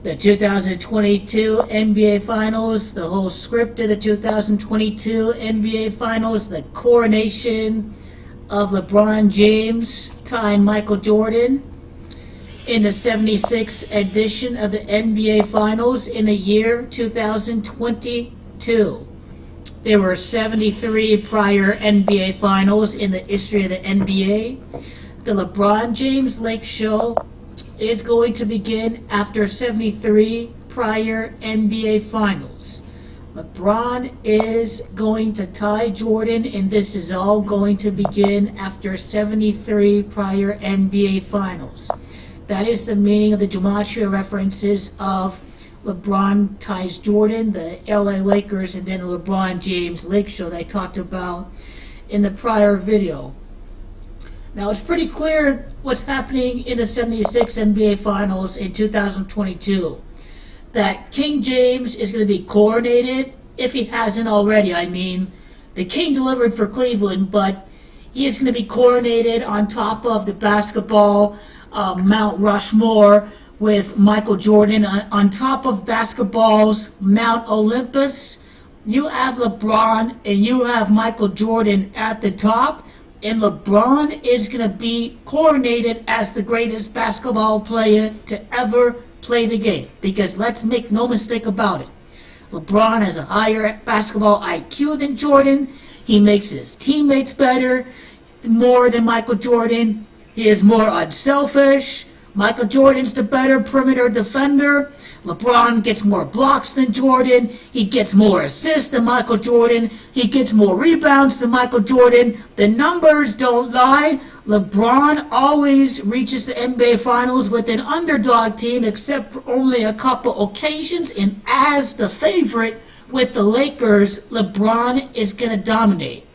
The 2022 NBA Finals, the whole script of the 2022 NBA Finals, the coronation of LeBron James tying Michael Jordan in the 76th edition of the NBA Finals in the year 2022. There were 73 prior NBA Finals in the history of the NBA. The LeBron James Lake Show is going to begin after 73 prior NBA Finals. LeBron is going to tie Jordan, and this is all going to begin after 73 prior NBA Finals. That is the meaning of the gematria references of LeBron ties Jordan, the LA Lakers, and then the LeBron James Lake Show that I talked about in the prior video. Now, it's pretty clear what's happening in the 76 NBA Finals in 2022. That King James is going to be coronated, if he hasn't already. I mean, the King delivered for Cleveland, but he is going to be coronated on top of the basketball Mount Rushmore with Michael Jordan. On top of basketball's Mount Olympus, you have LeBron and you have Michael Jordan at the top. And LeBron is going to be coronated as the greatest basketball player to ever play the game. Because let's make no mistake about it. LeBron has a higher basketball IQ than Jordan. He makes his teammates better, more than Michael Jordan. He is more unselfish. Michael Jordan's the better perimeter defender. LeBron gets more blocks than Jordan. He gets more assists than Michael Jordan. He gets more rebounds than Michael Jordan. The numbers don't lie. LeBron always reaches the NBA Finals with an underdog team, except for only a couple occasions. And as the favorite with the Lakers, LeBron is going to dominate.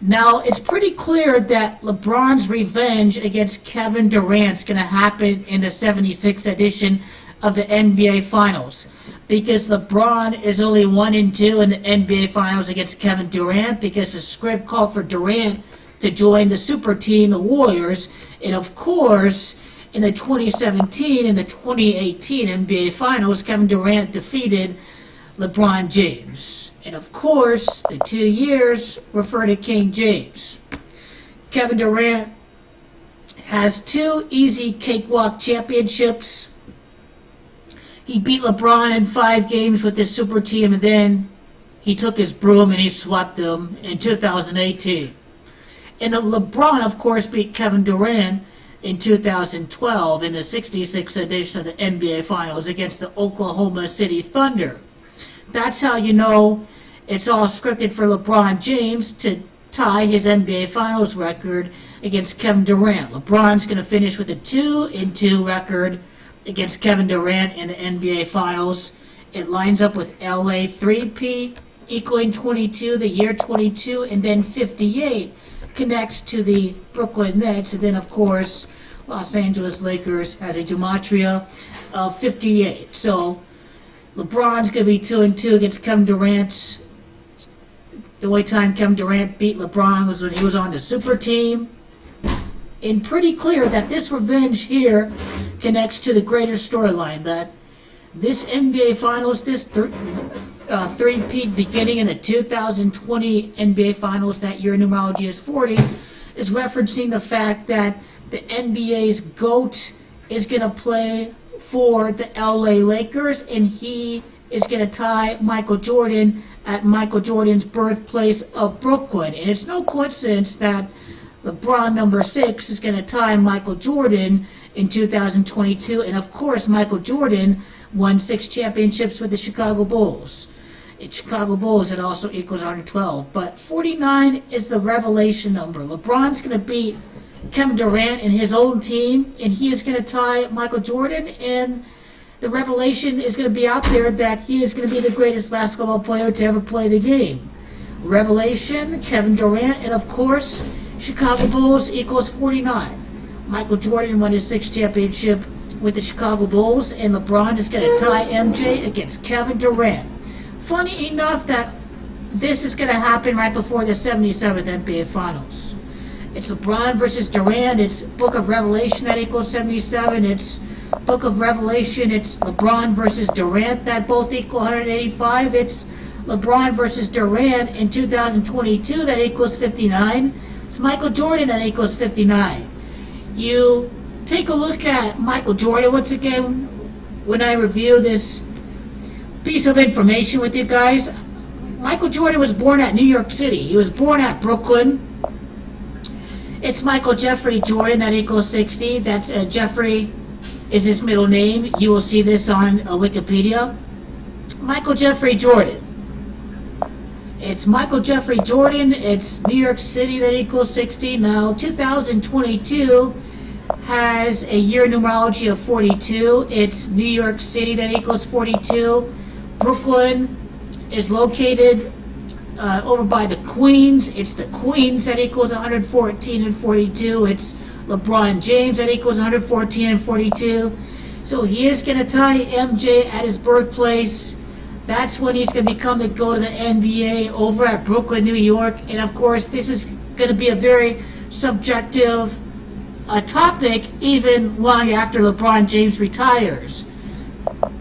Now, it's pretty clear that LeBron's revenge against Kevin Durant is going to happen in the 76th edition of the NBA Finals, because LeBron is only 1-2 in the NBA Finals against Kevin Durant, because the script called for Durant to join the super team, the Warriors. And of course, in the 2017 and the 2018 NBA Finals, Kevin Durant defeated LeBron James. And of course, the 2 years refer to King James. Kevin Durant has 2 easy cakewalk championships. He beat LeBron in 5 games with his super team, and then he took his broom and he swept him in 2018. And LeBron, of course, beat Kevin Durant in 2012 in the 66th edition of the NBA Finals against the Oklahoma City Thunder. That's how you know it's all scripted for LeBron James to tie his NBA Finals record against Kevin Durant. LeBron's going to finish with a 2-2 record against Kevin Durant in the NBA Finals. It lines up with LA 3P equaling 22, the year 22, and then 58 connects to the Brooklyn Nets, and then of course Los Angeles Lakers has a gematria of 58. So LeBron's going to be 2-2 against Kevin Durant. The only time Kevin Durant beat LeBron was when he was on the super team. And pretty clear that this revenge here connects to the greater storyline, that this NBA Finals, this three-peat beginning in the 2020 NBA Finals, that year numerology is 40, is referencing the fact that the NBA's GOAT is going to play for the LA Lakers, and he is going to tie Michael Jordan at Michael Jordan's birthplace of Brooklyn. And it's no coincidence that LeBron number 6 is going to tie Michael Jordan in 2022. And of course, Michael Jordan won 6 championships with the Chicago Bulls. It's Chicago Bulls, it also equals 112. But 49 is the revelation number. LeBron's going to beat Kevin Durant and his own team, and he is going to tie Michael Jordan, and the revelation is going to be out there that he is going to be the greatest basketball player to ever play the game. Revelation, Kevin Durant, and of course, Chicago Bulls equals 49. Michael Jordan won his 6th championship with the Chicago Bulls, and LeBron is going to tie MJ against Kevin Durant. Funny enough that this is going to happen right before the 77th NBA Finals. It's LeBron versus Durant. It's Book of Revelation that equals 77. It's Book of Revelation, it's LeBron versus Durant that both equal 185. It's LeBron versus Durant in 2022 that equals 59. It's Michael Jordan that equals 59. You take a look at Michael Jordan once again when I review this piece of information with you guys. Michael Jordan was born at New York City. He was born at Brooklyn. It's Michael Jeffrey Jordan that equals 60. That's Jeffrey is his middle name. You will see this on Wikipedia. Michael Jeffrey Jordan. It's Michael Jeffrey Jordan. It's New York City that equals 60. Now, 2022 has a year numerology of 42. It's New York City that equals 42. Brooklyn is located over by the Queens. It's the Queens that equals 114 and 42. It's LeBron James that equals 114 and 42. So he is going to tie MJ at his birthplace. That's when he's going to become the GOAT of the NBA over at Brooklyn, New York. And of course, this is going to be a very subjective topic even long after LeBron James retires.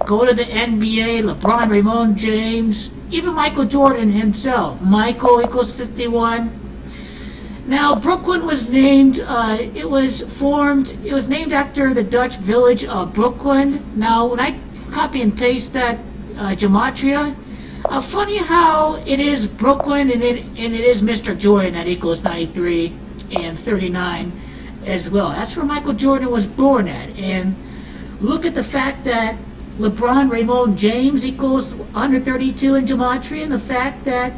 GOAT of the NBA, LeBron James, even Michael Jordan himself. Michael equals 51. Now, Brooklyn was named, it was named after the Dutch village of Brooklyn. Now, when I copy and paste that gematria, funny how it is Brooklyn and it is Mr. Jordan that equals 93 and 39 as well. That's where Michael Jordan was born at. And look at the fact that LeBron James equals 132 in gematria, and the fact that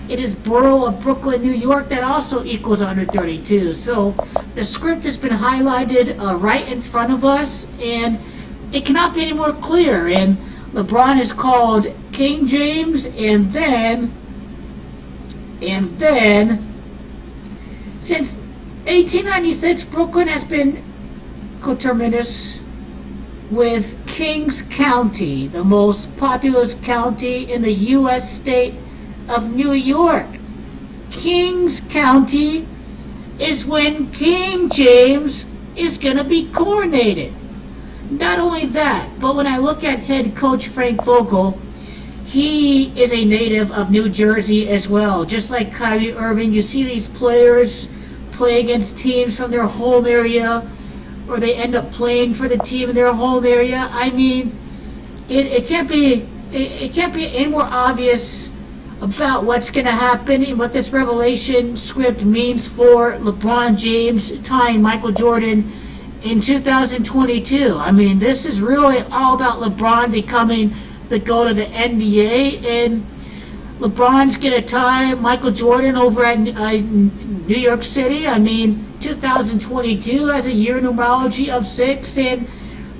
it is borough of Brooklyn, New York, that also equals 132. So the script has been highlighted right in front of us, and it cannot be any more clear. And LeBron is called King James, and then since 1896, Brooklyn has been coterminous with Kings County, the most populous county in the U.S. state of New York. Kings County is when King James is going to be coronated. Not only that, but when I look at head coach Frank Vogel, he is a native of New Jersey as well. Just like Kyrie Irving, you see these players play against teams from their home area, or they end up playing for the team in their home area. I mean, it can't be any more obvious about what's going to happen and what this revelation script means for LeBron James tying Michael Jordan in 2022. I mean, this is really all about LeBron becoming the GOAT of the NBA, and LeBron's going to tie Michael Jordan over at New York City. I mean, 2022 has a year numerology of 6, and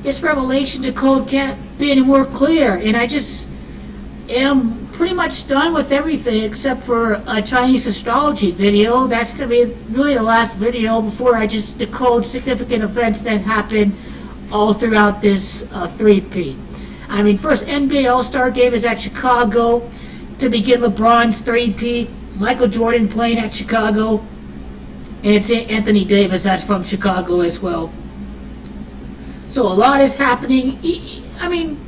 this revelation to code can't be any more clear. And I just am pretty much done with everything except for a Chinese astrology video. That's going to be really the last video before I just decode significant events that happen all throughout this three-peat. I mean, first NBA All-Star game is at Chicago to begin LeBron's three-peat. Michael Jordan playing at Chicago. And it's Anthony Davis, that's from Chicago as well. So a lot is happening. I mean,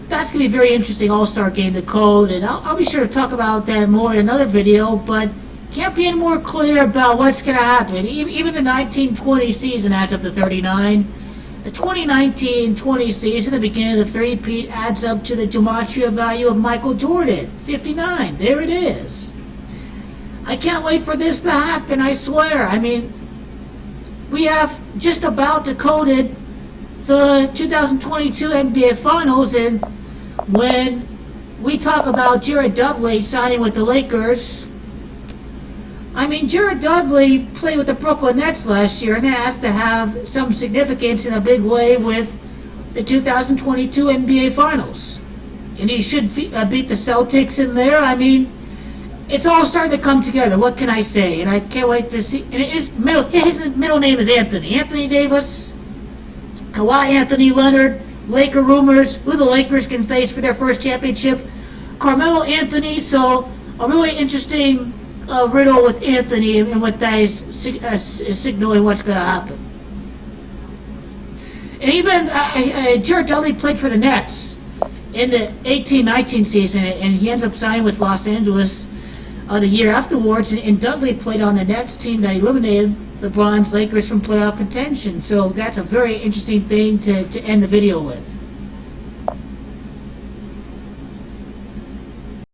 that's going to be very interesting All-Star game to code, and I'll be sure to talk about that more in another video, but can't be any more clear about what's going to happen. Even the 1920 season adds up to 39. The 2019-20 season, the beginning of the three-peat, adds up to the gematria value of Michael Jordan, 59. There it is. I can't wait for this to happen, I swear. I mean, we have just about decoded the 2022 NBA Finals, and when we talk about Jared Dudley signing with the Lakers, I mean, Jared Dudley played with the Brooklyn Nets last year, and that has to have some significance in a big way with the 2022 NBA Finals. And he should beat the Celtics in there. I mean, it's all starting to come together. What can I say? And I can't wait to see. And his middle name is Anthony. Anthony Davis, Kawhi Anthony Leonard, Laker rumors, who the Lakers can face for their first championship. Carmelo Anthony. So a really interesting riddle with Anthony, and what that is signaling what's going to happen. And even Jared Dudley played for the Nets in the 18-19 season, and he ends up signing with Los Angeles the year afterwards. And Dudley played on the Nets team that eliminated LeBron's Lakers from playoff contention. So that's a very interesting thing to end the video with.